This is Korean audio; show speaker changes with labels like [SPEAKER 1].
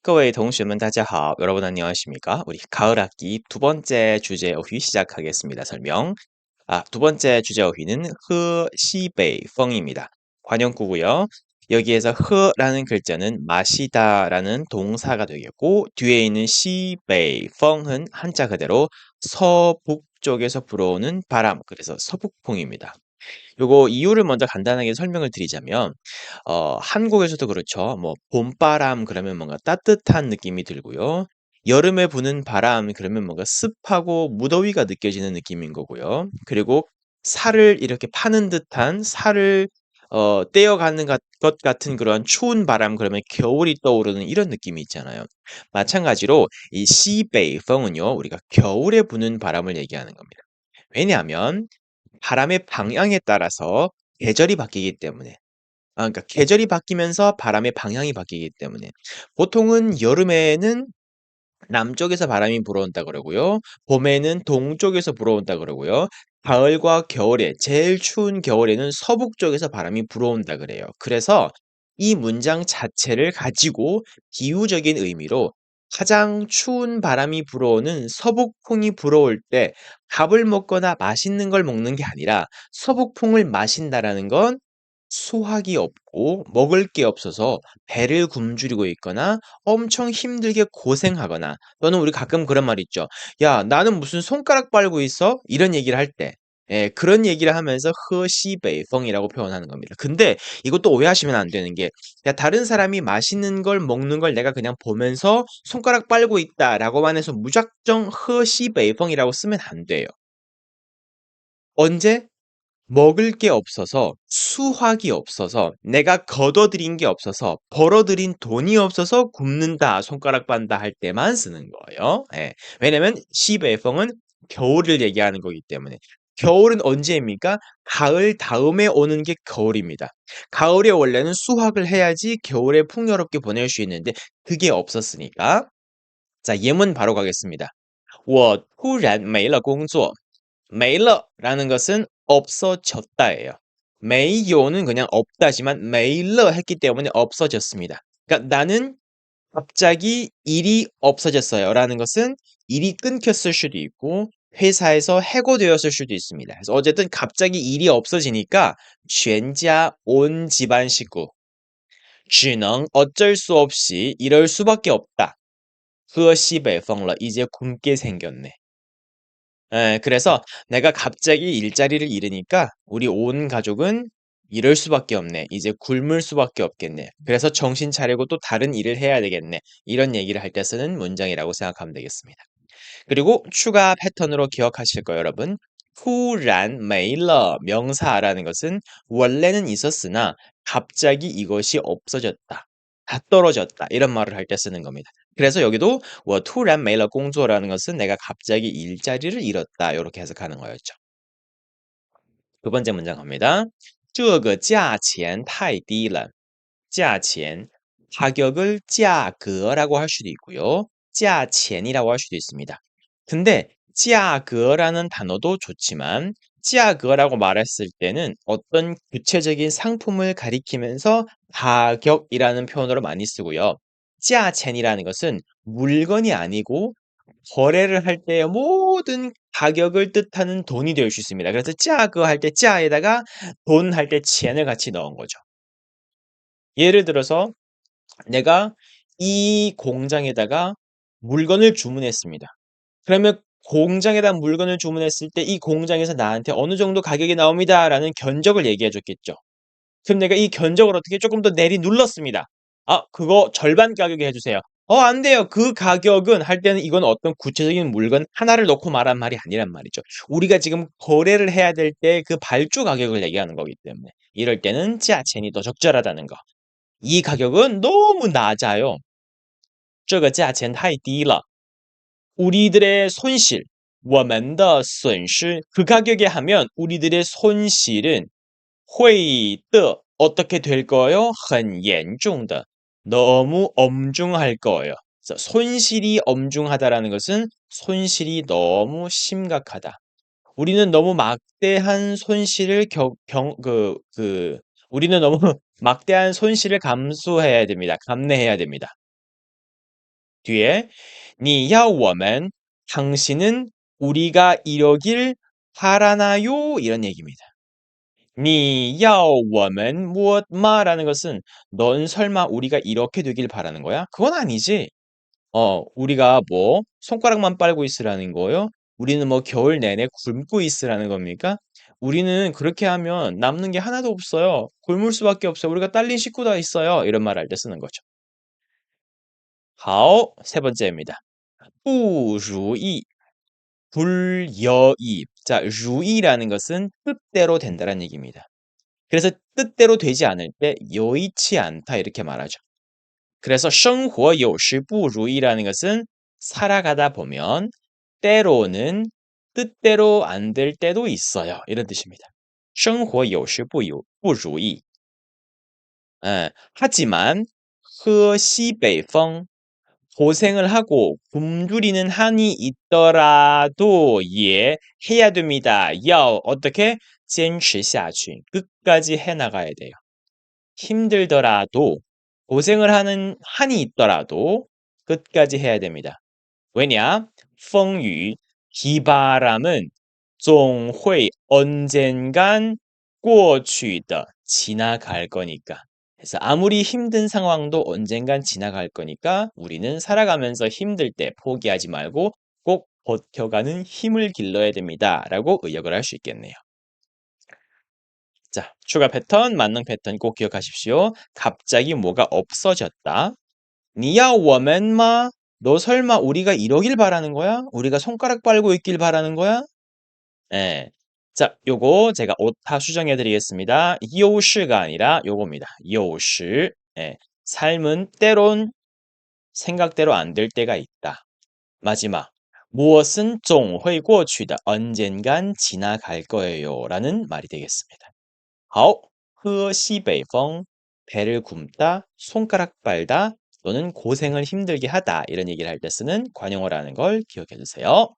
[SPEAKER 1] 各位同学们，大家好. 여러분 안녕하십니까? 우리 가을 학기 두 번째 주제 어휘 시작하겠습니다. 설명. 두 번째 주제 어휘는 흐시베이펑입니다. 관용구고요. 여기에서 흐라는 글자는 마시다라는 동사가 되겠고 뒤에 있는 시베이펑은 한자 그대로 서북쪽에서 불어오는 바람, 그래서 서북풍입니다. 요거 이유를 먼저 간단하게 설명을 드리자면 한국에서도 그렇죠. 뭐 봄바람 그러면 뭔가 따뜻한 느낌이 들고요. 여름에 부는 바람 그러면 뭔가 습하고 무더위가 느껴지는 느낌인 거고요. 그리고 살을 이렇게 파는 듯한 살을 떼어가는 것 같은 그런 추운 바람 그러면 겨울이 떠오르는 이런 느낌이 있잖아요. 마찬가지로 이 시베이펑은요. 우리가 겨울에 부는 바람을 얘기하는 겁니다. 왜냐하면 바람의 방향에 따라서 계절이 바뀌기 때문에 그러니까 계절이 바뀌면서 바람의 방향이 바뀌기 때문에 보통은 여름에는 남쪽에서 바람이 불어온다 그러고요. 봄에는 동쪽에서 불어온다 그러고요. 가을과 겨울에 제일 추운 겨울에는 서북쪽에서 바람이 불어온다 그래요. 그래서 이 문장 자체를 가지고 비유적인 의미로 가장 추운 바람이 불어오는 서북풍이 불어올 때 밥을 먹거나 맛있는 걸 먹는 게 아니라 서북풍을 마신다라는 건 수확이 없고 먹을 게 없어서 배를 굶주리고 있거나 엄청 힘들게 고생하거나 또는 우리 가끔 그런 말 있죠. "야 나는 무슨 손가락 빨고 있어?" 이런 얘기를 할 때 그런 얘기를 하면서 허시베이펑이라고 표현하는 겁니다. 근데 이것도 오해하시면 안 되는 게 야 다른 사람이 맛있는 걸 먹는 걸 내가 그냥 보면서 '손가락 빨고 있다.'라고만 해서 무작정 허시베이펑이라고 쓰면 안 돼요. 언제? 먹을 게 없어서 수확이 없어서 내가 거둬들인 게 없어서 벌어들인 돈이 없어서 굶는다, 손가락 빤다 할 때만 쓰는 거예요. 예. 왜냐면 시베이펑은 겨울을 얘기하는 거기 때문에. 겨울은 언제입니까? 가을 다음에 오는 게 겨울입니다. 가을에 원래는 수확을 해야지 겨울에 풍요롭게 보낼 수 있는데 그게 없었으니까. 자, 예문 바로 가겠습니다. 我突然没了工作.没了라는 것은 없어졌다예요. 没有는 그냥 없다지만 没了 했기 때문에 없어졌습니다. 그러니까 나는 갑자기 일이 없어졌어요라는 것은 일이 끊겼을 수도 있고 회사에서 해고되었을 수도 있습니다. 그래서 어쨌든 갑자기 일이 없어지니까 全家 온 집안 식구 只能 어쩔 수 없이 이럴 수밖에 없다. 喝西北风了 이제 굶게 생겼네. 그래서 내가 갑자기 일자리를 잃으니까 우리 온 가족은 이럴 수밖에 없네. 이제 굶을 수밖에 없겠네. 그래서 정신 차리고 또 다른 일을 해야 되겠네. 이런 얘기를 할 때 쓰는 문장이라고 생각하면 되겠습니다. 그리고 추가 패턴으로 기억하실 거예요, 여러분. 突然没了 명사라는 것은 원래는 있었으나 갑자기 이것이 없어졌다. 다 떨어졌다. 이런 말을 할 때 쓰는 겁니다. 그래서 여기도 我突然没了工作라는 것은 내가 갑자기 일자리를 잃었다. 이렇게 해석하는 거였죠. 두 번째 문장 갑니다. 这个价钱太低了. 价钱, 가격을 价格라고 할 수도 있고요. 价钱이라고 할 수도 있습니다. 근데 价格라는 단어도 좋지만 价格라고 말했을 때는 어떤 구체적인 상품을 가리키면서 가격이라는 표현으로 많이 쓰고요. 价钱이라는 것은 물건이 아니고 거래를 할 때의 모든 가격을 뜻하는 돈이 될 수 있습니다. 그래서 价格할 때 价에다가 돈 할 때 钱을 같이 넣은 거죠. 예를 들어서 내가 이 공장에다가 물건을 주문했습니다. 그러면 공장에다 물건을 주문했을 때 이 공장에서 나한테 어느 정도 가격이 나옵니다라는 견적을 얘기해 줬겠죠. 그럼 내가 이 견적을 어떻게 조금 더 내리 눌렀습니다. 그거 절반 가격에 해 주세요. 안 돼요. 그 가격은 할 때는 이건 어떤 구체적인 물건 하나를 놓고 말한 말이 아니란 말이죠. 우리가 지금 거래를 해야 될 때 그 발주 가격을 얘기하는 거기 때문에 이럴 때는 价钱이 더 적절하다는 거. 이 가격은 너무 낮아요. 这个价钱太低了. 우리들의 손실, 我们的损失 그 가격에 하면 우리들의 손실은 会的 어떻게 될 거예요? 很严重的. 너무 엄중할 거예요. 그래서 손실이 엄중하다라는 것은 손실이 너무 심각하다. 우리는 너무 막대한 손실을 우리는 너무 막대한 손실을 감수해야 됩니다. 감내해야 됩니다. 뒤에 你要我们 당신은 우리가 이러길 바라나요? 이런 얘기입니다. 你要我们 무엇마라는 것은 넌 설마 우리가 이렇게 되길 바라는 거야? 그건 아니지. 우리가 뭐 손가락만 빨고 있으라는 거요? 우리는 뭐 겨울 내내 굶고 있으라는 겁니까? 우리는 그렇게 하면 남는 게 하나도 없어요. 굶을 수밖에 없어요. 우리가 딸린 식구 다 있어요. 이런 말 할 때 쓰는 거죠. 好, 세 번째입니다. 不如意, 불여의. 자,如意라는 것은 뜻대로 된다는 얘기입니다. 그래서 뜻대로 되지 않을 때 여의치 않다 이렇게 말하죠. 그래서 生活有时不如意라는 것은 살아가다 보면 때로는 뜻대로 안 될 때도 있어요. 이런 뜻입니다. 生活有时不如意. 하지만 喝西北风 고생을 하고 굶주리는 한이 있더라도 예 해야 됩니다. 要 어떻게 坚持下去 끝까지 해 나가야 돼요. 힘들더라도 고생을 하는 한이 있더라도 끝까지 해야 됩니다. 왜냐? 风雨 비바람은 总会 언젠간 过去的 지나갈 거니까. 그래서 아무리 힘든 상황도 언젠간 지나갈 거니까 우리는 살아가면서 힘들 때 포기하지 말고 꼭 버텨가는 힘을 길러야 됩니다.라고 의역을 할 수 있겠네요. 자, 추가 패턴, 만능 패턴 꼭 기억하십시오. 갑자기 뭐가 없어졌다. 你要我们吗? 너 설마 우리가 이러길 바라는 거야? 우리가 손가락 빨고 있길 바라는 거야? 예. 자, 요거 제가 오타 수정해 드리겠습니다. 优势가 아니라 요겁니다. 优势. 예. 삶은 때론 생각대로 안 될 때가 있다. 마지막. 무엇은 总会过去的. 언젠간 지나갈 거예요. 라는 말이 되겠습니다. 好, 喝西北风. 배를 굼다, 손가락 빨다, 또는 고생을 힘들게 하다 이런 얘기를 할 때 쓰는 관용어라는 걸 기억해 두세요.